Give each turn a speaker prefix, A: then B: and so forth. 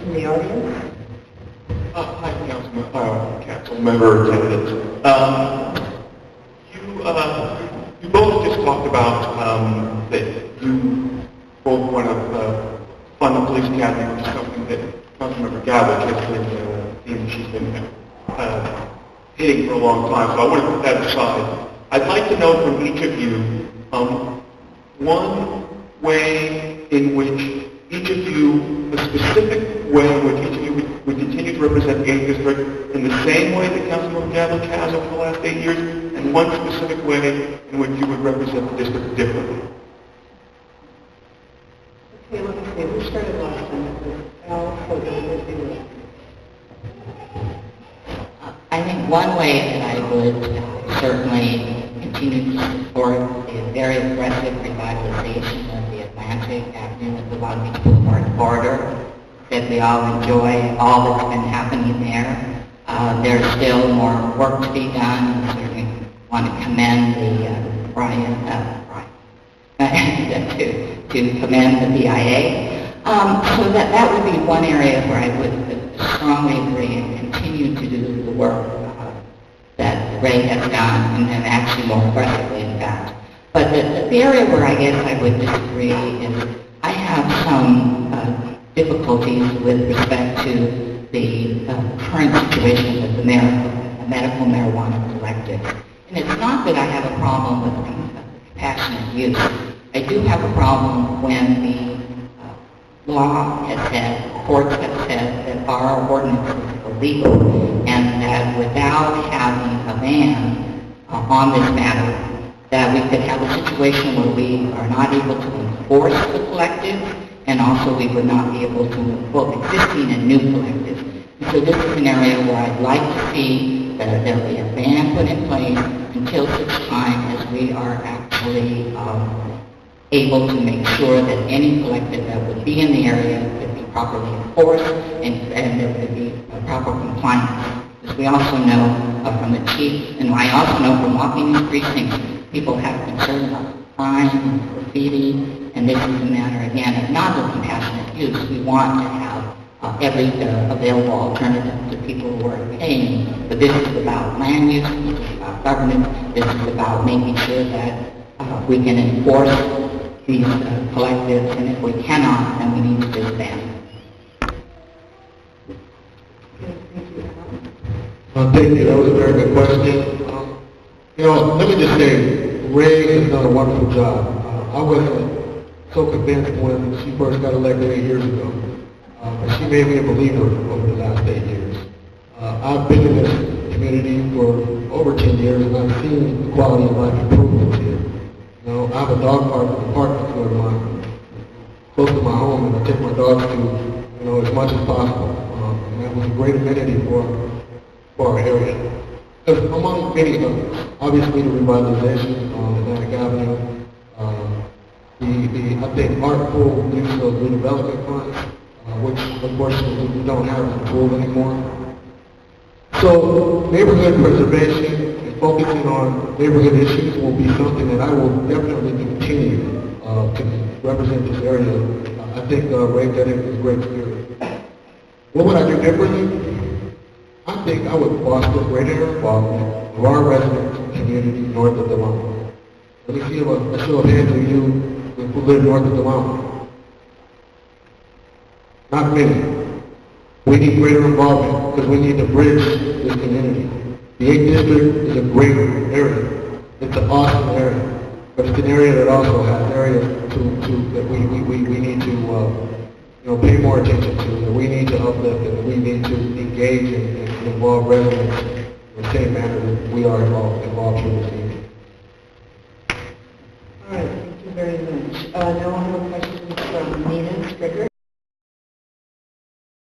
A: from the audience?
B: Hi, Councilmember Cadidates. You both just talked about that you both want to fund the police academy, which is something that Councilmember Gabelich has she's been hitting for a long time. So I want to put that aside. I'd like to know from each of you one way in which each of you, a specific way in which each of you would continue to represent the 8th District in the same way that Councilmember Gabelich has over the last 8 years, and one specific way in which you would represent the district differently.
A: Okay, let me see. We started last time with Al, so then
C: I think one way that I would certainly continue to support a very aggressive revitalization of the Atlantic Avenue and the Long Beach Boulevard corridor that we all enjoy, all that's been happening there. There's still more work to be done, and certainly want to commend to commend the BIA. So that would be one area where I would strongly agree and continue to do the work that Ray has done, and actually more aggressively, in fact. But the area where I guess I would disagree is I have some difficulties with respect to the current situation with the medical marijuana collective. And it's not that I have a problem with compassionate use. I do have a problem when the law has said, courts have said that our ordinance is illegal, and that without having a ban on this matter, that we could have a situation where we are not able to enforce the collective, and also we would not be able to enforce existing and new collectives. And so this is an area where I'd like to see that there be a ban put in place until such time as we are actually able to make sure that any collective that would be in the area could be properly enforced and there could be a proper compliance. Because we also know from the chief, and I also know from walking these precincts, people have concern about crime and graffiti, and this is a matter, again, of not of compassionate use. We want to have every available alternative to people who are paying, but this is about land use, this is about government, this is about making sure that we can enforce these collectives, and if we cannot, then we need to disband.
D: Thank you. That was a very good question. Let me just say, Ray has done a wonderful job. I wasn't so convinced when she first got elected 8 years ago. But she made me a believer over the last 8 years. I've been in this community for over 10 years, and I've seen the quality of life improvements here. I have a dog park in the parking lot of mine, close to my home, and I take my dogs to, as much as possible. And that was a great amenity for our area. Among many others, obviously the revitalization on Atlantic Avenue, I think artful use of redevelopment funds, which unfortunately we don't have as a tool anymore. So neighborhood preservation and focusing on neighborhood issues will be something that I will definitely continue to represent this area. I think Ray Gabelich is a great spirit. What would I do differently? I think I would foster greater involvement of our residents and community north of the line. Let me see a show of hands of you who live north of the line. Not many. We need greater involvement because we need to bridge this community. The 8th District is a great area. It's an awesome area. But it's an area that also has areas that we need to pay more attention to, that we need to uplift, and that we need to engage and involve residents in the same manner that we are involved here this evening.